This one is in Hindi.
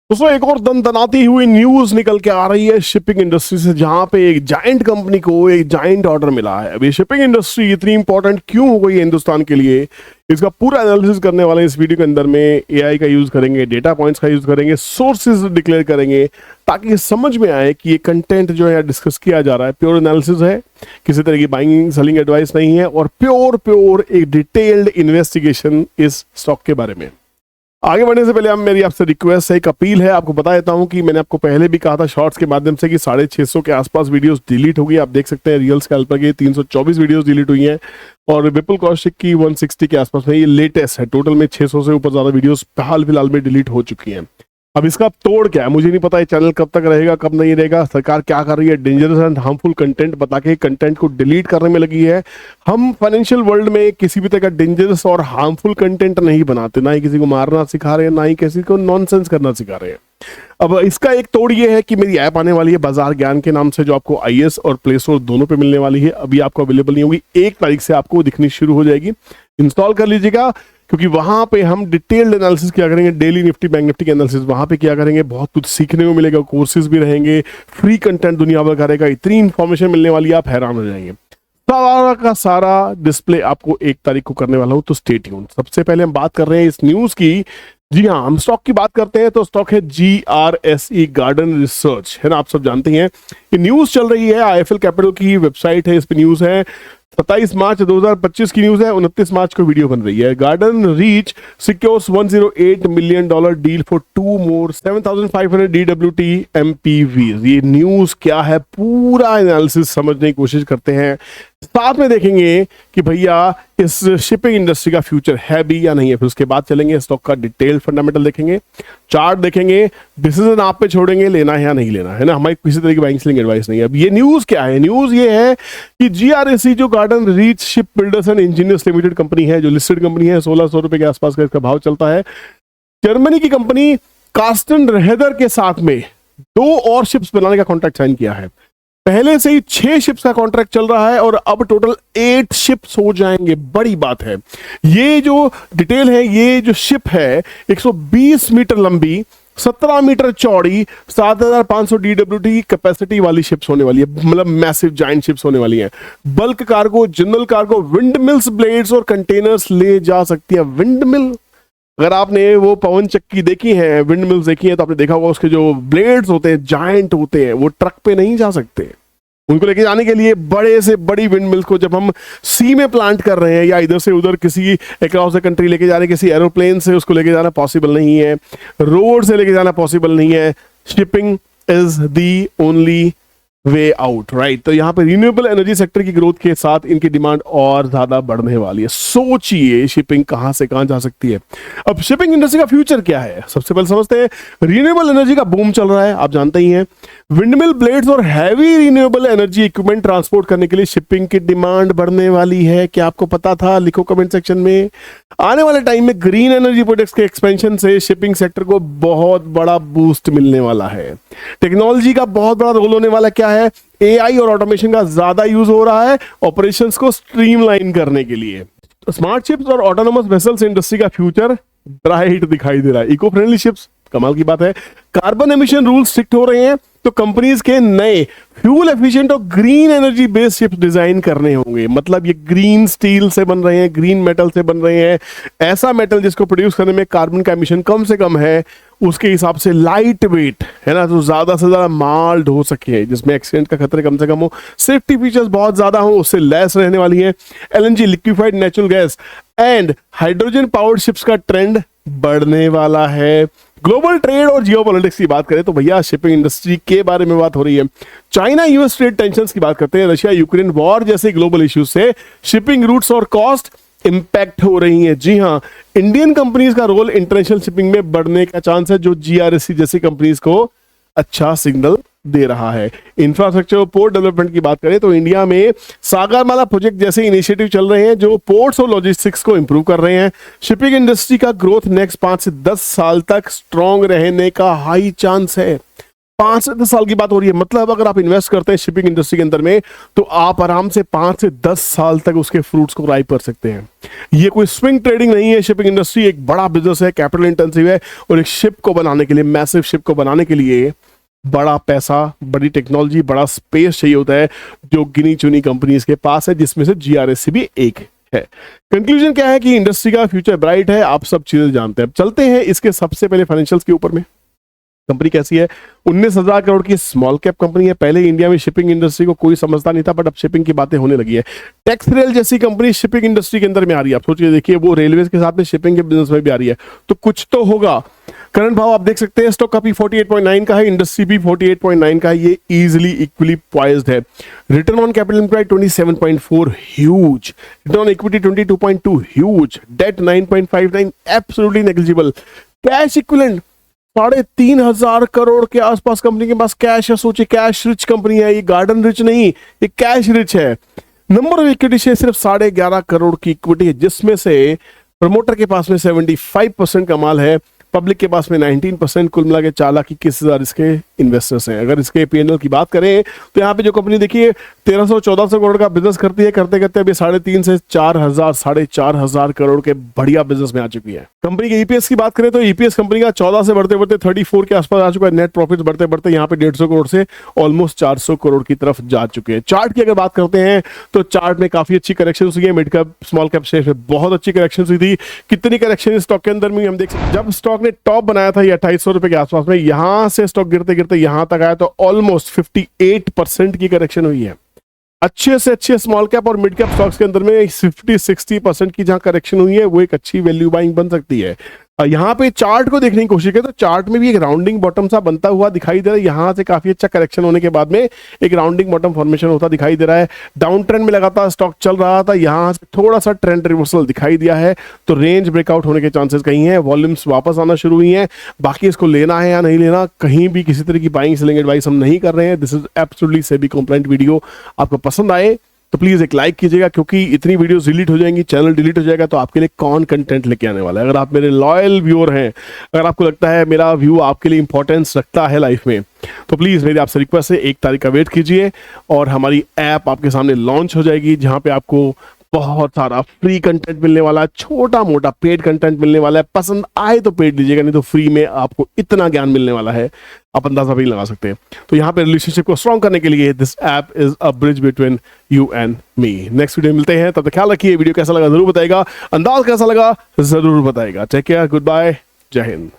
दोस्तों एक और दनदनाती हुई न्यूज निकल के आ रही है शिपिंग इंडस्ट्री से, जहां पे एक जायंट कंपनी को एक जायंट ऑर्डर मिला है। अभी शिपिंग इंडस्ट्री इतनी इंपॉर्टेंट क्यों हो गई है हिंदुस्तान के लिए, इसका पूरा एनालिसिस करने वाले इस वीडियो के अंदर में एआई का यूज करेंगे, डेटा पॉइंट्स का यूज करेंगे, सोर्सेज डिक्लेयर करेंगे, ताकि समझ में आए कि ये कंटेंट जो है डिस्कस किया जा रहा है प्योर एनालिसिस है, किसी तरह की बाइंग सेलिंग एडवाइस नहीं है, और प्योर एक डिटेल्ड इन्वेस्टिगेशन इस स्टॉक के बारे में। आगे बढ़ने से पहले मेरी आपसे रिक्वेस्ट है, एक अपील है, आपको बता देता हूं कि मैंने आपको पहले भी कहा था शॉर्ट्स के माध्यम से कि 650 के आसपास वीडियोस डिलीट हो गई। आप देख सकते हैं रियल स्कैल्पर की 324 वीडियोस डिलीट हुई हैं और विपुल कौशिक की 160 के आसपास में, ये लेटेस्ट है। टोटल में 600 से ऊपर ज्यादा वीडियोस हाल फिलहाल में डिलीट हो चुकी हैं। अब इसका तोड़ क्या है मुझे नहीं पता, ये चैनल कब तक रहेगा कब नहीं रहेगा, सरकार क्या कर रही है, डेंजरस एंड हार्मफुल कंटेंट बता के कंटेंट को डिलीट करने में लगी है। हम फाइनेंशियल वर्ल्ड में किसी भी तरह का डेंजरस और हार्मफुल कंटेंट नहीं बनाते, ना ही किसी को मारना सिखा रहे हैं, ना ही किसी को नॉनसेंस करना सिखा रहे हैं। अब इसका एक तोड़ ये है कि मेरी ऐप आने वाली है बाजार ज्ञान के नाम से, जो आपको iOS और प्ले स्टोर दोनों पे मिलने वाली है। अभी आपको अवेलेबल नहीं होगी, 1 तारीख से आपको दिखनी शुरू हो जाएगी। इंस्टॉल कर लीजिएगा, क्योंकि वहां पे हम डिटेल्ड एनालिसिस किया करेंगे, डेली निफ्टी बैंक निफ्टी के एनालिसिस वहां पे किया करेंगे। बहुत कुछ सीखने को मिलेगा, कोर्सेज भी रहेंगे, फ्री कंटेंट दुनिया भर करेगा, इतनी इंफॉर्मेशन मिलने वाली है आप हैरान हो जाएंगे। सारा का सारा डिस्प्ले आपको 1 तारीख को करने वाला हूं, तो स्टे ट्यून। सबसे पहले हम बात कर रहे हैं इस न्यूज की। जी हाँ, हम स्टॉक की बात करते हैं तो स्टॉक है GRSE गार्डन रिसर्च, है ना, आप सब जानते हैं। ये न्यूज चल रही है, IIFL कैपिटल की वेबसाइट है, इस पे न्यूज है। 27 मार्च 2025 की न्यूज है, 29 मार्च को वीडियो बन रही है। Garden reach secures $108 million deal for 2 more 7,500 DWT MPV। ये न्यूज क्या है, पूरा एनालिसिस समझने की कोशिश करते हैं, साथ में देखेंगे कि भैया इस शिपिंग इंडस्ट्री का फ्यूचर है भी या नहीं है। फिर उसके बाद चलेंगे स्टॉक का डिटेल फंडामेंटल देखेंगे, चार्ट देखेंगे, डिसीजन आप पे छोड़ेंगे लेना है या नहीं लेना है ना, हमारी किसी तरह की बाइंग सेलिंग एडवाइस नहीं है। अब ये न्यूज क्या है, न्यूज ये है कि GRSE जो garden reach ship builders and engineers limited company है, जो लिस्टेड कंपनी है, 1600 रुपए के आसपास का इसका भाव चलता है। जर्मनी की कंपनी कार्स्टन रेहदर के साथ में 2 और शिप्स बनाने का कॉन्ट्रैक्ट साइन किया है। पहले से ही 6 शिप्स का कॉन्ट्रैक्ट चल रहा है और अब टोटल 8 शिप्स हो जाएंगे। बड़ी बात है। ये जो डिटेल है, ये जो शिप है 120 मीटर लंबी, 17 मीटर चौड़ी, 7,500 DWT कैपेसिटी वाली शिप्स होने वाली है, मतलब मैसिव जायंट शिप्स होने वाली हैं। Bulk cargo, general cargo, wind mills, blades और कंटेनर्स ले जा सकती है। विंड मिल, अगर आपने वो पवन चक्की देखी है, विंड मिल्स देखी है, तो आपने देखा होगा उसके जो ब्लेड्स होते हैं, जायंट होते हैं, वो ट्रक पे नहीं जा सकते। उनको लेके जाने के लिए बड़े से बड़ी विंड मिल्स को जब हम सी में प्लांट कर रहे हैं या इधर से उधर किसी अक्रॉस द कंट्री लेके जा रहे हैं, किसी एरोप्लेन से उसको लेके जाना पॉसिबल नहीं है, रोड से लेके जाना पॉसिबल नहीं है। Shipping is the only way out, right. तो यहाँ पे रिन्यूएबल एनर्जी सेक्टर की ग्रोथ के साथ इनकी डिमांड और ज्यादा बढ़ने वाली है। सोचिए शिपिंग कहां से कहां जा सकती है। अब शिपिंग इंडस्ट्री का फ्यूचर क्या है, सबसे पहले समझते हैं। रिन्यूएबल एनर्जी का बूम चल रहा है, आप जानते ही हैं। विंडमिल, ब्लेड्स और heavy renewable energy equipment transport करने के लिए शिपिंग की डिमांड बढ़ने वाली है। क्या आपको पता था? लिखो कमेंट सेक्शन में। आने वाले टाइम में ग्रीन एनर्जी प्रोडक्ट्स के एक्सपेंशन से शिपिंग सेक्टर को बहुत बड़ा बूस्ट मिलने वाला है। टेक्नोलॉजी का बहुत बड़ा रोल होने वाला क्या है, AI और ऑटोमेशन का ज्यादा यूज हो रहा है ऑपरेशंस को स्ट्रीमलाइन करने के लिए। स्मार्ट शिप्स और ऑटोनोमस वेसल्स इंडस्ट्री का फ्यूचर ब्राइट दिखाई दे रहा है। इको फ्रेंडली शिप्स, कमाल की बात है। कार्बन एमिशन रूल स्ट्रिक्ट हो रहे हैं, तो कंपनीज के नए फ्यूल एफिशिएंट और green energy based ships design करने होंगे। मतलब ये ग्रीन स्टील से बन रहे हैं, ग्रीन मेटल से बन रहे हैं, ऐसा मेटल जिसको प्रोड्यूस करने में कार्बन का एमिशन कम से कम है, उसके हिसाब से लाइट वेट है ना, तो ज्यादा से ज्यादा माल ढो सके, जिसमें एक्सीडेंट का खतरे कम से कम हो, सेफ्टी फीचर्स बहुत ज्यादा हो, उससे लेस रहने वाली है। LNG liquefied natural gas and hydrogen powered ships का ट्रेंड बढ़ने वाला है। ग्लोबल ट्रेड और जियोपॉलिटिक्स की बात करें तो भैया शिपिंग इंडस्ट्री के बारे में बात हो रही है। चाइना US ट्रेड टेंशंस की बात करते हैं, रशिया यूक्रेन वॉर जैसे ग्लोबल इश्यूज से शिपिंग रूट्स और कॉस्ट इंपैक्ट हो रही है। जी हाँ, इंडियन कंपनीज का रोल इंटरनेशनल शिपिंग में बढ़ने का चांस है, जो GRSE जैसी कंपनीज को अच्छा सिग्नल दे रहा है। इंफ्रास्ट्रक्चर और पोर्ट डेवलपमेंट की बात करें तो इंडिया में सागरमाला प्रोजेक्ट जैसे इनिशिएटिव चल रहे हैं, जो पोर्ट्स और लॉजिस्टिक्स को इंप्रूव कर रहे हैं। शिपिंग इंडस्ट्री का ग्रोथ नेक्स्ट 5 से 10 साल तक स्ट्रॉन्ग रहने का हाई चांस है। 5 से 10 साल की बात हो रही है। मतलब अगर आप इन्वेस्ट करते हैं शिपिंग इंडस्ट्री के अंदर में तो आप आराम से 5 से 10 साल तक उसके फ्रूट्स को राइप कर सकते हैं। ये कोई स्विंग ट्रेडिंग नहीं है। शिपिंग इंडस्ट्री एक बड़ा बिजनेस है, कैपिटल इंटेंसिव है, और एक शिप को बनाने के लिए, मैसिव शिप को बनाने के लिए बड़ा पैसा, बड़ी टेक्नोलॉजी, बड़ा स्पेस चाहिए होता है, जो गिनी चुनी कंपनीज के पास है, जिसमें से GRSC भी एक है। कंक्लूजन क्या है कि इंडस्ट्री का फ्यूचर ब्राइट है, आप सब चीजें जानते हैं। अब चलते हैं इसके सबसे पहले फाइनेंशियल्स के ऊपर में। कंपनी कैसी है? 19,000 करोड़ की स्मॉल कैप कंपनी है। पहले इंडिया में शिपिंग इंडस्ट्री को कोई समझता नहीं था, बट अब शिपिंग की बातें होने लगी है। टेक्स रेल जैसी कंपनी शिपिंग इंडस्ट्री के अंदर में आ रही है। आप सोचिए, देखिए, वो रेलवे के साथ में शिपिंग के बिजनेस में भी आ रही है, तो कुछ तो होगा। करंट भाव आप देख सकते हैं, स्टॉक का P 48.9 का है, इंडस्ट्री भी 48.9 का है। ये इजिली इक्वली पॉइज्ड है। Return on capital employed 27.4, huge. Return on equity 22.2, huge. Debt 9.59, absolutely negligible. Cash equivalent 3,500 crore के आसपास कंपनी के पास कैश है। सोचिए, कैश रिच कंपनी है ये, गार्डन रिच नहीं, ये कैश रिच है। नंबर ऑफ इक्विटी शेयर सिर्फ 11.5 करोड़ की इक्विटी है, जिसमें से प्रमोटर के पास में 75% का माल है, पब्लिक के पास में 19%। कुल मिला के 4,21,000 इसके इन्वेस्टर्स हैं। अगर इसके P&L की बात करें तो यहाँ पे जो कंपनी देखिए 1300-1400 करोड़ का बिजनेस करती है, करते करते अभी 3,500 से 4,000 करोड़ के बढ़िया बिजनेस में आ चुकी है। कंपनी के EPS की बात करें तो EPS कंपनी का 14 से बढ़ते बढ़ते 34 के आसपास आ चुका है। नेट प्रॉफिट बढ़ते बढ़ते यहाँ पे 150 करोड़ से ऑलमोस्ट 400 करोड़ की तरफ जा चुके हैं। चार्ट की अगर बात करते हैं तो चार्ट में काफी अच्छी करेक्शन हुई है। Mid cap small cap share में बहुत अच्छी करेक्शन हुई थी। कितनी करेक्शन इस स्टॉक के अंदर में हम देख सकते हैं। जब स्टॉक ने टॉप बनाया था ये 2800 रुपए के आसपास में, यहां से स्टॉक गिरते गिरते यहां तक आया तो ऑलमोस्ट 58% की करेक्शन हुई है। अच्छे से अच्छे स्मॉल कैप और मिड कैप स्टॉक्स के अंदर में 50-60% की जहां करेक्शन हुई है, वो एक अच्छी वैल्यू बाइंग बन सकती है। यहाँ पे चार्ट को देखने की कोशिश करें तो चार्ट में भी एक राउंडिंग बॉटम सा बनता हुआ दिखाई दे रहा है। यहाँ से काफी अच्छा करेक्शन होने के बाद में एक राउंडिंग बॉटम फॉर्मेशन होता दिखाई दे रहा है। डाउन ट्रेंड में लगातार स्टॉक चल रहा था, यहाँ से थोड़ा सा ट्रेंड रिवर्सल दिखाई दिया है, तो रेंज ब्रेकआउट होने के चांसेस कहीं हैं। वॉल्यूम्स वापस आना शुरू हुई हैं। बाकी इसको लेना है या नहीं लेना, कहीं भी किसी तरह की बाइंग सेलिंग एडवाइस हम नहीं कर रहे हैं। This is absolutely SEBI compliant video. आपको पसंद आए तो प्लीज एक लाइक कीजिएगा, क्योंकि इतनी वीडियोस डिलीट हो जाएंगी, चैनल डिलीट हो जाएगा, तो आपके लिए कौन कंटेंट लेके आने वाला है। अगर आप मेरे लॉयल व्यूअर हैं, अगर आपको लगता है मेरा व्यू आपके लिए इंपॉर्टेंस रखता है लाइफ में, तो प्लीज मेरी आपसे रिक्वेस्ट है, 1 तारीख का वेट कीजिए और हमारी ऐप आपके सामने लॉन्च हो जाएगी, जहां पे आपको बहुत सारा फ्री कंटेंट मिलने वाला है, छोटा मोटा पेड कंटेंट मिलने वाला है। पसंद आए तो पेड लीजिएगा, नहीं तो फ्री में आपको इतना ज्ञान मिलने वाला है, आप अंदाजा भी लगा सकते हैं। तो यहाँ पे रिलेशनशिप को स्ट्रॉन्ग करने के लिए this app is a bridge between you and me. Next video मिलते हैं, तब तक ख्याल रखिए। वीडियो कैसा लगा जरूर बताइएगा, अंदाज कैसा लगा जरूर बताइएगा। टेक केयर, गुड बाय, जय हिंद।